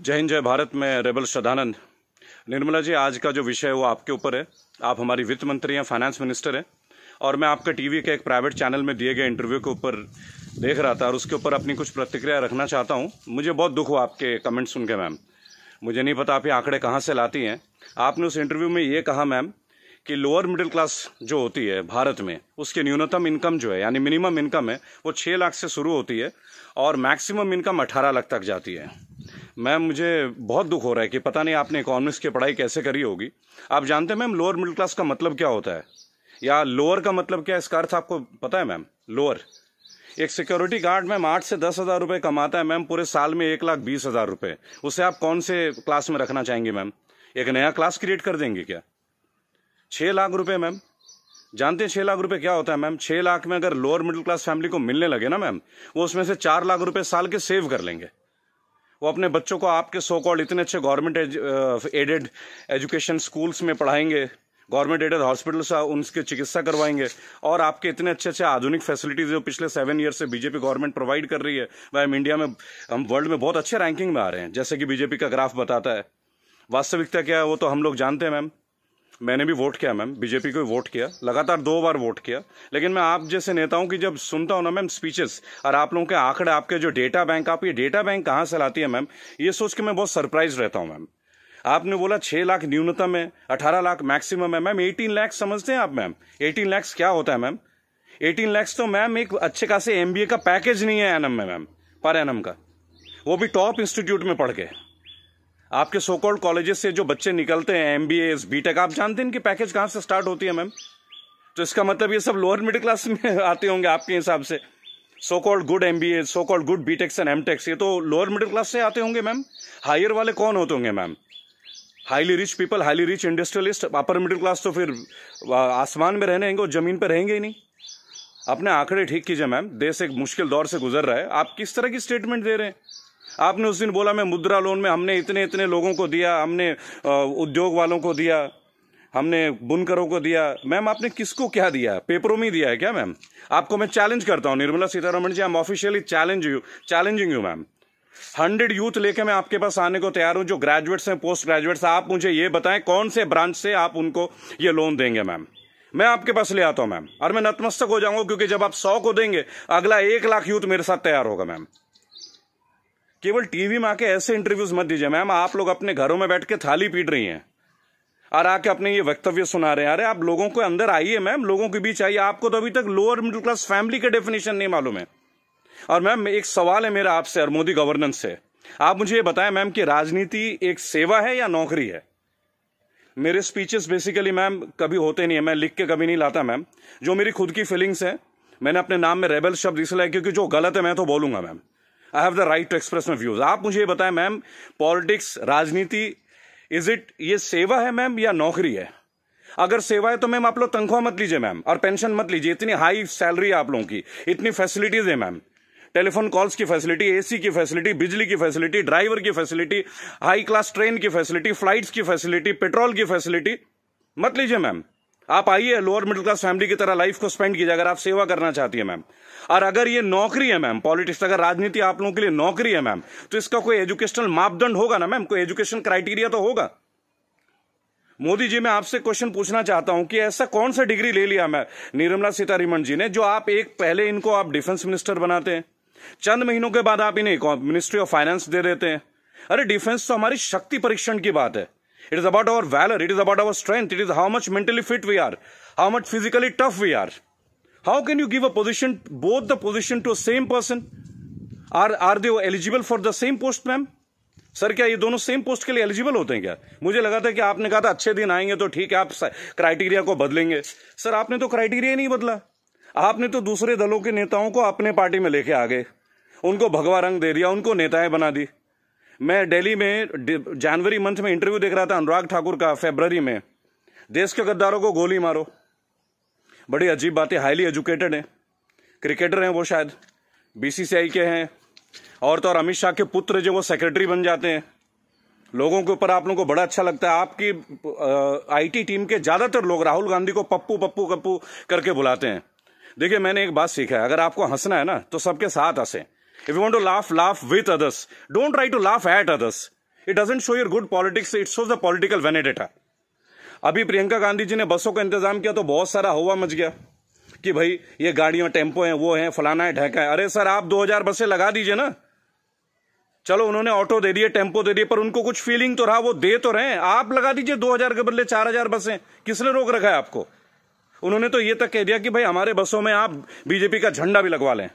जय हिंद, जय भारत। मैं रेबल श्रद्धानंद। निर्मला जी, आज का जो विषय है वो आपके ऊपर है। आप हमारी वित्त मंत्री हैं, फाइनेंस मिनिस्टर हैं, और मैं आपके टीवी के एक प्राइवेट चैनल में दिए गए इंटरव्यू के ऊपर देख रहा था और उसके ऊपर अपनी कुछ प्रतिक्रिया रखना चाहता हूं। मुझे बहुत दुख हुआ आपके कमेंट सुन के मैम। मुझे नहीं पता आप ये आंकड़े कहाँ से लाती हैं। आपने उस इंटरव्यू में ये कहा मैम कि लोअर मिडिल क्लास जो होती है भारत में, उसकी न्यूनतम इनकम जो है यानी मिनिमम इनकम है वो 6 लाख से शुरू होती है और मैक्सिमम इनकम 18 लाख तक जाती है। मैम, मुझे बहुत दुख हो रहा है कि पता नहीं आपने इकोनॉमिक्स की पढ़ाई कैसे करी होगी। आप जानते हैं मैम लोअर मिडिल क्लास का मतलब क्या होता है, या लोअर का मतलब क्या है, इसका अर्थ आपको पता है मैम? लोअर, एक सिक्योरिटी गार्ड मैम 8 से 10 हज़ार रुपये कमाता है मैम, पूरे साल में 1,20,000 रुपये। उसे आप कौन से क्लास में रखना चाहेंगे मैम? एक नया क्लास क्रिएट कर देंगे क्या? 6 लाख रुपए मैम, जानते हैं 6 लाख रुपए क्या होता है मैम? 6 लाख में अगर लोअर मिडिल क्लास फैमिली को मिलने लगे ना मैम, वो उसमें से 4 लाख रुपए साल के सेव कर लेंगे। वो अपने बच्चों को आपके सो कॉल्ड इतने अच्छे गवर्नमेंट एडेड एजुकेशन स्कूल्स में पढ़ाएंगे, गवर्नमेंट एडेड हॉस्पिटल से उनकी चिकित्सा करवाएंगे, और आपके इतने अच्छे अच्छे आधुनिक फैसिलिटीज जो पिछले 7 ईयर से बीजेपी गवर्नमेंट प्रोवाइड कर रही है, वह हम इंडिया में, हम वर्ल्ड में बहुत अच्छे रैंकिंग में आ रहे हैं, जैसे कि बीजेपी का ग्राफ बताता है। वास्तविकता क्या है वो तो हम लोग जानते हैं मैम। मैंने भी वोट किया मैम, बीजेपी को वोट किया, लगातार 2 बार वोट किया। लेकिन मैं आप जैसे नेताओं की जब सुनता हूं ना मैम स्पीचेस, और आप लोगों के आंकड़े, आपके जो डेटा बैंक, आप ये डेटा बैंक कहां से लाती है मैम, ये सोच के मैं बहुत सरप्राइज रहता हूं मैम। आपने बोला 6 लाख न्यूनतम है, 18 लाख मैक्सिमम है मैम। 18 लाख समझते हैं आप मैम? 18 लाख क्या होता है मैम? 18 लाख तो मैम एक अच्छे खासे MBA का पैकेज नहीं है एनम में मैम, पर एनम का, वो भी टॉप इंस्टीट्यूट में पढ़ के। आपके सो कॉल्ड कॉलेजेस से जो बच्चे निकलते हैं, MBA बीटेक, आप जानते हैं इनकी पैकेज कहां से स्टार्ट होती है मैम? तो इसका मतलब ये सब लोअर मिडिल क्लास में आते होंगे आपके हिसाब से। So called good MBA, so called good BTechs and MTechs, ये तो लोअर मिडिल क्लास से आते होंगे मैम। हायर वाले कौन होते होंगे ma'am? Highly rich people, highly rich industrialist. Upper middle class तो फिर आसमान में रहने और जमीन पर रहेंगे ही नहीं। अपने आंकड़े ठीक कीजिए मैम, देश एक मुश्किल दौर से गुजर रहा है। आप किस तरह की स्टेटमेंट दे रहे हैं? आपने उस दिन बोला मैं मुद्रा लोन में हमने इतने इतने लोगों को दिया, हमने उद्योग वालों को दिया, हमने बुनकरों को दिया। मैम आपने किसको क्या दिया? पेपरों में दिया है क्या मैम? आपको मैं चैलेंज करता हूं Nirmala Sitharaman ji, I am officially challenging you ma'am. 100 youth लेके मैं आपके पास आने को तैयार हूं, जो ग्रेजुएट्स हैं, पोस्ट ग्रेजुएट्स। आप मुझे ये बताएं कौन से ब्रांच से आप उनको ये लोन देंगे मैम। मैं आपके पास ले आता हूं मैम, और मैं नतमस्तक हो जाऊंगा, क्योंकि जब आप 100 को देंगे, अगला 1 लाख यूथ मेरे साथ तैयार होगा मैम। केवल टीवी में आके ऐसे इंटरव्यूज मत दीजिए मैम। आप लोग अपने घरों में बैठ के थाली पीट रही हैं और आके अपने ये वक्तव्य सुना रहे हैं। अरे आप लोगों को अंदर आइए मैम, लोगों के बीच आइए। आपको तो अभी तक लोअर मिडिल क्लास फैमिली का डेफिनेशन नहीं मालूम है। और मैम एक सवाल है मेरा आपसे और मोदी गवर्नेंस से, आप मुझे ये बताएं मैम कि राजनीति एक सेवा है या नौकरी है? मेरे स्पीचेस बेसिकली मैम कभी होते नहीं है, मैं लिख के कभी नहीं लाता मैम। जो मेरी खुद की फीलिंग्स है, मैंने अपने नाम में रेबल शब्द इसलिए, क्योंकि जो गलत है मैं तो बोलूंगा ma'am. I have the right to express my views. आप मुझे ये बताएं मैम, पॉलिटिक्स, राजनीति, इज इट ये सेवा है मैम या नौकरी है? अगर सेवा है तो मैम आप लोग तनख्वाह मत लीजिए मैम, और पेंशन मत लीजिए। इतनी हाई सैलरी है आप लोगों की, इतनी फैसिलिटीज है मैम, टेलीफोन कॉल्स की फैसिलिटी, AC की फैसिलिटी, बिजली की फैसिलिटी, ड्राइवर की फैसिलिटी, हाई क्लास ट्रेन की फैसिलिटी, फ्लाइट्स की फैसिलिटी, पेट्रोल की फैसिलिटी। मत लीजिए मैम। आप आइए, लोअर मिडिल क्लास फैमिली की तरह लाइफ को स्पेंड कीजिए अगर आप सेवा करना चाहती है मैम। और अगर ये नौकरी है मैम, पॉलिटिक्स, अगर राजनीति आप लोगों के लिए नौकरी है मैम, तो इसका कोई एजुकेशनल मापदंड होगा ना मैम, कोई एजुकेशन क्राइटेरिया तो होगा। मोदी जी, मैं आपसे क्वेश्चन पूछना चाहता हूं कि ऐसा कौन सा डिग्री ले लिया मैं निर्मला सीतारमण जी ने, जो आप एक पहले इनको आप डिफेंस मिनिस्टर बनाते हैं, चंद महीनों के बाद आप इन्हें मिनिस्ट्री ऑफ फाइनेंस दे देते हैं। अरे डिफेंस तो हमारी शक्ति परीक्षण की बात है। It is about our valour, it is about our strength, it is how much mentally fit we are, how much physically tough we are. How can you give a position, both the position to same person? Are they eligible for the same post ma'am? Sir क्या ये दोनों same post के लिए eligible होते हैं क्या? मुझे लगा था कि आपने कहा था अच्छे दिन आएंगे तो ठीक है, आप क्राइटेरिया को बदलेंगे। सर आपने तो क्राइटेरिया नहीं बदला, आपने तो दूसरे दलों के नेताओं को अपने पार्टी में लेके आ गए, उनको भगवा रंग दे दिया, उनको नेताएं बना दी। मैं दिल्ली में जनवरी मंथ में इंटरव्यू देख रहा था अनुराग ठाकुर का, फरवरी में, देश के गद्दारों को गोली मारो। बड़ी अजीब बात है, हाईली एजुकेटेड है, क्रिकेटर हैं वो, शायद BCCI के हैं, और तो और अमित शाह के पुत्र जो वो सेक्रेटरी बन जाते हैं। लोगों के ऊपर आप लोगों को बड़ा अच्छा लगता है। आपकी IT टीम के ज्यादातर लोग राहुल गांधी को पप्पू पप्पू पप्पू करके बुलाते हैं। देखिए मैंने एक बात सीखा है, अगर आपको हंसना है ना तो सबके साथ हंसे। If you want to laugh, laugh with others. Don't try to laugh at others. It doesn't show your good politics, it shows the political vendetta. अभी प्रियंका गांधी जी ने बसों का इंतजाम किया तो बहुत सारा हवा मच गया कि भाई ये गाड़ियां टेम्पो हैं, वो हैं, फलाना है, ढेका है। अरे सर, आप 2000 बसें लगा दीजिए ना। चलो उन्होंने ऑटो दे दिए, टेम्पो दे दिए, पर उनको कुछ फीलिंग तो रहा, वो दे तो रहे हैं। आप लगा दीजिए 2000 के बदले 4000 बसें। किसने रोक रखा है आपको? उन्होंने तो ये तक कह दिया कि भाई हमारे बसों में आप बीजेपी का झंडा भी लगवा लें।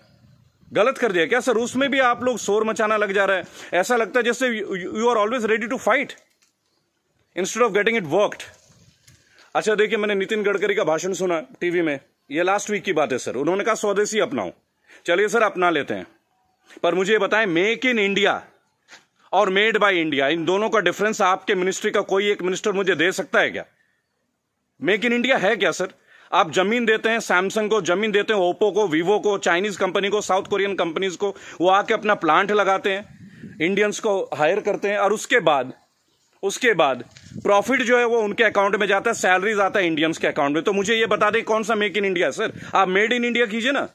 गलत कर दिया क्या सर? उसमें भी आप लोग शोर मचाना लग जा रहा है। ऐसा लगता है जैसे you are always ready to fight instead of getting it worked. अच्छा देखिए, मैंने नितिन गडकरी का भाषण सुना टीवी में, ये लास्ट वीक की बात है सर। उन्होंने कहा स्वदेशी अपनाओ। चलिए सर, अपना लेते हैं, पर मुझे ये बताएं, मेक इन इंडिया और मेड बाय इंडिया, इन दोनों का डिफरेंस आपके मिनिस्ट्री का कोई एक मिनिस्टर मुझे दे सकता है क्या? मेक इन इंडिया है क्या सर? आप जमीन देते हैं सैमसंग को, जमीन देते हैं ओप्पो को, वीवो को, चाइनीज कंपनी को, साउथ कोरियन कंपनीज को, वो आके अपना प्लांट लगाते हैं, इंडियंस को हायर करते हैं, और उसके बाद प्रॉफिट जो है वो उनके अकाउंट में जाता है, सैलरीज आता है इंडियंस के अकाउंट में। तो मुझे ये बता दें कौन सा मेक इन इंडिया है सर? आप मेड इन इंडिया कीजिए ना,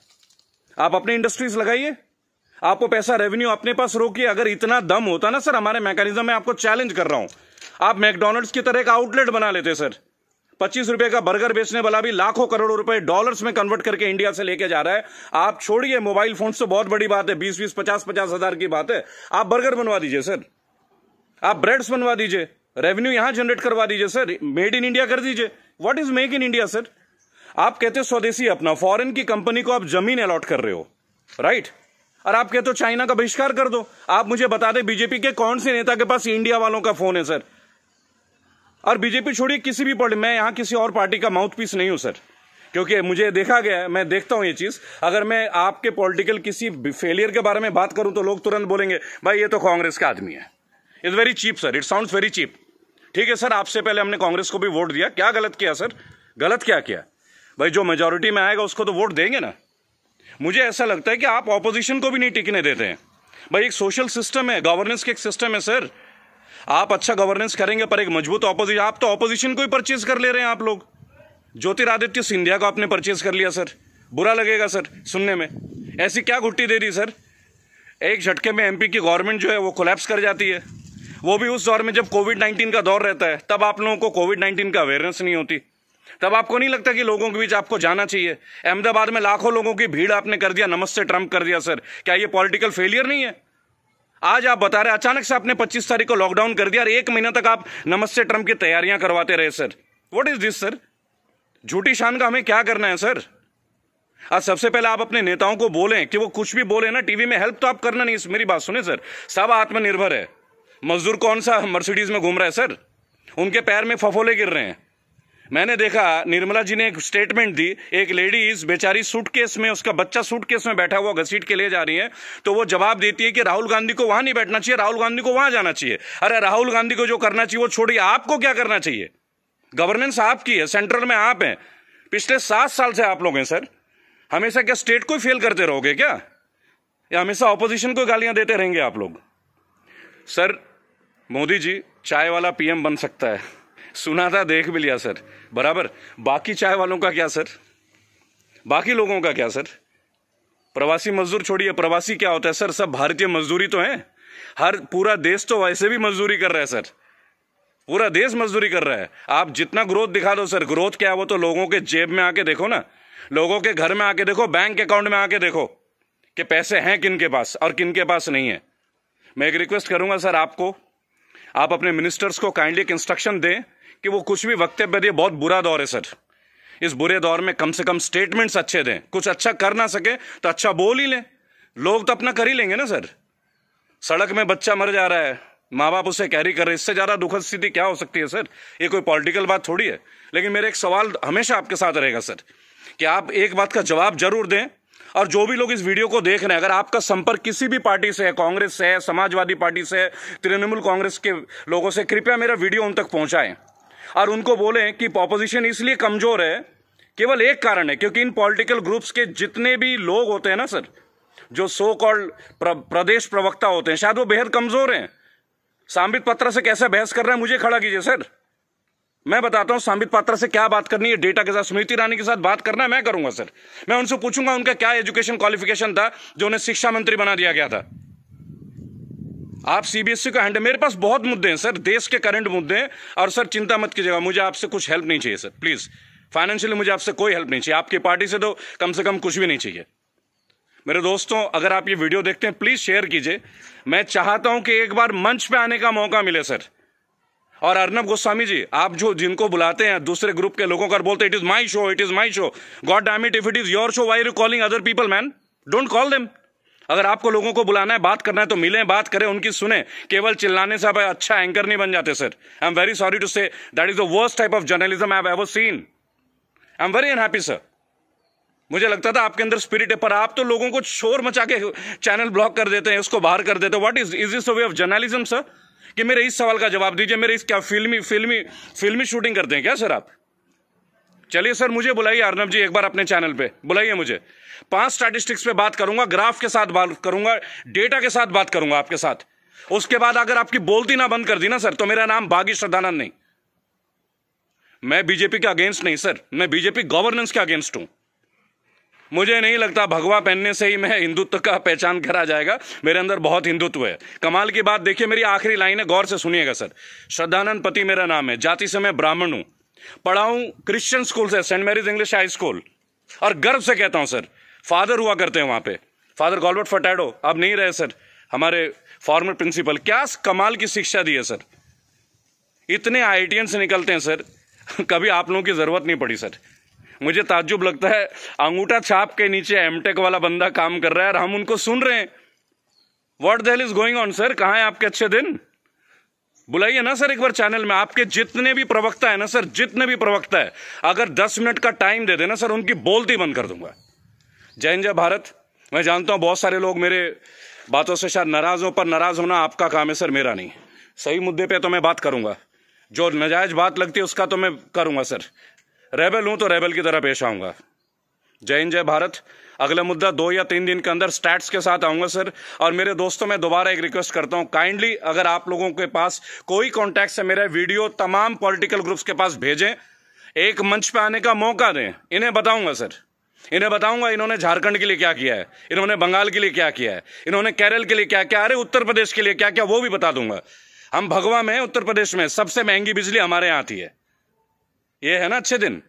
आप अपने इंडस्ट्रीज लगाइए, आपको पैसा रेवेन्यू अपने पास रोकिए। अगर इतना दम होता ना सर हमारे मैकेनिज्म में, आपको चैलेंज कर रहा हूं, आप मैकडोनल्ड्स की तरह एक आउटलेट बना लेते सर। 25 रुपए का बर्गर बेचने वाला भी लाखों करोड़ों रुपए डॉलर्स में कन्वर्ट करके इंडिया से लेके जा रहा है। आप छोड़िए मोबाइल फोन तो बहुत बड़ी बात है, 20-20, 50-50 हजार की बात है। आप बर्गर बनवा दीजिए सर, आप ब्रेड्स बनवा दीजिए, रेवेन्यू यहां जनरेट करवा दीजिए सर, मेड इन इंडिया कर दीजिए। What is make in India sir? आप कहते स्वदेशी अपना, फॉरेन की कंपनी को आप जमीन अलॉट कर रहे हो, राइट? और आप कहते हो चाइना का बहिष्कार कर दो। आप मुझे बता दें बीजेपी के कौन से नेता के पास इंडिया वालों का फोन है सर? और बीजेपी छोड़िए, किसी भी पार्टी, मैं यहां किसी और पार्टी का माउथ पीस नहीं हूं सर, क्योंकि मुझे देखा गया है, मैं देखता हूं ये चीज। अगर मैं आपके पॉलिटिकल किसी फेलियर के बारे में बात करूं तो लोग तुरंत बोलेंगे भाई ये तो कांग्रेस का आदमी है। It's very cheap sir, it sounds very cheap. ठीक है सर, आपसे पहले हमने कांग्रेस को भी वोट दिया, क्या गलत किया सर? गलत क्या किया भाई? जो मेजोरिटी में आएगा उसको तो वोट देंगे ना। मुझे ऐसा लगता है कि आप ऑपोजिशन को भी नहीं टिकने देते हैं भाई। एक सोशल सिस्टम है, गवर्नेंस का एक सिस्टम है सर। आप अच्छा गवर्नेंस करेंगे पर एक मजबूत ऑपोजिशन, आप तो ऑपोजिशन को ही परचेज कर ले रहे हैं आप लोग। ज्योतिरादित्य सिंधिया को आपने परचेज कर लिया सर, बुरा लगेगा सर सुनने में। ऐसी क्या घुट्टी दे दी सर? एक झटके में एमपी की गवर्नमेंट जो है वो कोलैप्स कर जाती है, वो भी उस दौर में जब कोविड-19 का दौर रहता है। तब आप लोगों को कोविड-19 का अवेयरनेस नहीं होती, तब आपको नहीं लगता कि लोगों के बीच आपको जाना चाहिए। अहमदाबाद में लाखों लोगों की भीड़ आपने कर दिया, नमस्ते ट्रंप कर दिया सर। क्या ये पॉलिटिकल फेलियर नहीं है? आज आप बता रहे अचानक से आपने 25 तारीख को लॉकडाउन कर दिया और 1 महीना तक आप नमस्ते ट्रंप की तैयारियां करवाते रहे sir. What is this sir? झूठी शान का हमें क्या करना है सर? आज सबसे पहले आप अपने नेताओं को बोलें कि वो कुछ भी बोले ना टीवी में, हेल्प तो आप करना नहीं। मेरी बात सुने सर, सब आत्मनिर्भर है। मजदूर कौन सा मर्सिडीज में घूम रहा है सर? उनके पैर में फफोले गिर रहे हैं। मैंने देखा निर्मला जी ने एक स्टेटमेंट दी, एक लेडीज बेचारी सूटकेस में, उसका बच्चा सूटकेस में बैठा हुआ घसीट के ले जा रही है, तो वो जवाब देती है कि राहुल गांधी को वहां नहीं बैठना चाहिए, राहुल गांधी को वहां जाना चाहिए। अरे राहुल गांधी को जो करना चाहिए वो छोड़िए, आपको क्या करना चाहिए? गवर्नेंस आपकी है, सेंट्रल में आप हैं, पिछले 7 साल से आप लोग हैं सर। हमेशा क्या स्टेट को ही फेल करते रहोगे क्या, या हमेशा ऑपोजिशन को गालियां देते रहेंगे आप लोग? सर मोदी जी चाय वाला पीएम बन सकता है, सुना था, देख भी लिया सर, बराबर। बाकी चाय वालों का क्या सर? बाकी लोगों का क्या सर? प्रवासी मजदूर छोड़िए, प्रवासी क्या होता है सर? सब भारतीय मजदूरी तो है। हर पूरा देश तो वैसे भी मजदूरी कर रहा है सर, पूरा देश मजदूरी कर रहा है। आप जितना ग्रोथ दिखा दो सर, ग्रोथ क्या है वो तो लोगों के जेब में आके देखो ना, लोगों के घर में आके देखो, बैंक अकाउंट में आके देखो कि पैसे हैं किन के पास और किन के पास नहीं है। मैं एक रिक्वेस्ट करूंगा सर आपको, आप अपने मिनिस्टर्स को काइंडली एक इंस्ट्रक्शन दें कि वो कुछ भी वक्तव्य दे। बहुत बुरा दौर है सर, इस बुरे दौर में कम से कम स्टेटमेंट्स अच्छे दें। कुछ अच्छा कर ना सके तो अच्छा बोल ही लें, लोग तो अपना कर ही लेंगे ना सर। सड़क में बच्चा मर जा रहा है, माँ बाप उसे कैरी कर रहे, इससे ज्यादा दुखद स्थिति क्या हो सकती है सर? ये कोई पॉलिटिकल बात थोड़ी है। लेकिन मेरा एक सवाल हमेशा आपके साथ रहेगा सर, कि आप एक बात का जवाब जरूर दें, और जो भी लोग इस वीडियो को देख रहे हैं, अगर आपका संपर्क किसी भी पार्टी से है, कांग्रेस से है, समाजवादी पार्टी से है, तृणमूल कांग्रेस के लोगों से, कृपया मेरा वीडियो उन तक पहुंचाएं और उनको बोलें कि ऑपोजिशन इसलिए कमजोर है, केवल एक कारण है, क्योंकि इन पॉलिटिकल ग्रुप्स के जितने भी लोग होते हैं ना सर, जो सो कॉल्ड प्रदेश प्रवक्ता होते हैं, शायद वो बेहद कमजोर हैं। सांबित पात्रा से कैसे बहस कर रहे हैं, मुझे खड़ा कीजिए सर, मैं बताता हूं सांबित पात्रा से क्या बात करनी है, डेटा के साथ। स्मृति ईरानी के साथ बात करना है, मैं करूंगा सर। मैं उनसे पूछूंगा उनका क्या एजुकेशन क्वालिफिकेशन था जो उन्हें शिक्षा मंत्री बना दिया गया था। आप सीबीएसई का हैंडल, मेरे पास बहुत मुद्दे हैं सर, देश के करंट मुद्दे हैं। और सर चिंता मत कीजिएगा, मुझे आपसे कुछ हेल्प नहीं चाहिए सर, प्लीज। फाइनेंशियली मुझे आपसे कोई हेल्प नहीं चाहिए, आपकी पार्टी से तो कम से कम कुछ भी नहीं चाहिए। मेरे दोस्तों, अगर आप ये वीडियो देखते हैं प्लीज शेयर कीजिए। मैं चाहता हूं कि एक बार मंच पे आने का मौका मिले सर। और अर्नब गोस्वामी जी, आप जो जिनको बुलाते हैं दूसरे ग्रुप के लोगों का, बोलते it is my show, it is my show. God damn it, if it is your show, why are you calling other people man? Don't call them. अगर आपको लोगों को बुलाना है, बात करना है तो मिलें, बात करें, उनकी सुने। केवल चिल्लाने से आप अच्छा एंकर नहीं बन जाते sir. I am very sorry to say, that is the worst type of journalism I have ever seen. I am very unhappy sir. मुझे लगता था आपके अंदर स्पिरिट है, पर आप तो लोगों को शोर मचा के चैनल ब्लॉक कर देते हैं, उसको बाहर कर देते हैं। What is this way of journalism sir? कि मेरे इस सवाल का जवाब दीजिए। मेरे इस क्या फिल्मी शूटिंग करते हैं क्या सर आप? चलिए सर, मुझे बुलाइए अर्नब जी एक बार अपने चैनल पे, बुलाइए मुझे। 5 स्टैटिस्टिक्स पे बात करूंगा, ग्राफ के साथ बात करूंगा, डेटा के साथ बात करूंगा आपके साथ। उसके बाद अगर आपकी बोलती ना बंद कर दी ना सर, तो मेरा नाम बागी श्रद्धानंद नहीं। मैं बीजेपी के अगेंस्ट नहीं सर, मैं बीजेपी गवर्नेंस के अगेंस्ट हूं। मुझे नहीं लगता भगवा पहनने से ही मैं हिंदुत्व का पहचान करा जाएगा। मेरे अंदर बहुत हिंदुत्व है। कमाल की बात देखिए, मेरी आखिरी लाइन है, गौर से सुनिएगा सर। श्रद्धानंद पति मेरा नाम है, जाति से मैं ब्राह्मण हूं, पढ़ा हूं क्रिश्चियन स्कूल से, saint Mary's English high school. और गर्व से कहता हूं सर, फादर हुआ करते हैं वहां पे, फादर गॉलबर्ट फर्टैडो, अब नहीं रहे सर, हमारे फॉर्मर प्रिंसिपल। क्या कमाल की शिक्षा दी है सर। इतने आईआईटीएन से निकलते हैं सर, कभी आप लोगों की जरूरत नहीं पड़ी सर। मुझे ताज्जुब लगता है, अंगूठा छाप के नीचे एमटेक वाला बंदा काम कर रहा है और हम उनको सुन रहे हैं। What the hell is going on sir? कहां है आपके अच्छे दिन? बुलाइए ना सर एक बार चैनल में। आपके जितने भी प्रवक्ता है ना सर, जितने भी प्रवक्ता है, अगर 10 मिनट का टाइम दे देना सर, उनकी बोलती बंद कर दूंगा। जय हिंद, जय भारत। मैं जानता हूं बहुत सारे लोग मेरे बातों से शायद नाराज हो, पर नाराज होना आपका काम है सर, मेरा नहीं। सही मुद्दे पे तो मैं बात करूंगा, जो नाजायज बात लगती है उसका तो मैं करूंगा सर। रेबल हूं तो रेबल की तरह पेश आऊंगा। जय हिंद, जय भारत। अगला मुद्दा 2 या 3 दिन के अंदर स्टैट्स के साथ आऊंगा सर। और मेरे दोस्तों, मैं दोबारा एक रिक्वेस्ट करता हूं, काइंडली अगर आप लोगों के पास कोई कॉन्टैक्ट है, मेरा वीडियो तमाम पॉलिटिकल ग्रुप्स के पास भेजें, एक मंच पे आने का मौका दें। इन्हें बताऊंगा सर, इन्हें बताऊंगा इन्होंने झारखंड के लिए क्या किया है, इन्होंने बंगाल के लिए क्या किया है, इन्होंने केरल के लिए क्या क्या, अरे उत्तर प्रदेश के लिए क्या क्या, वो भी बता दूंगा। हम भगवा में, उत्तर प्रदेश में सबसे महंगी बिजली हमारे यहां आती है। ये है ना अच्छे दिन।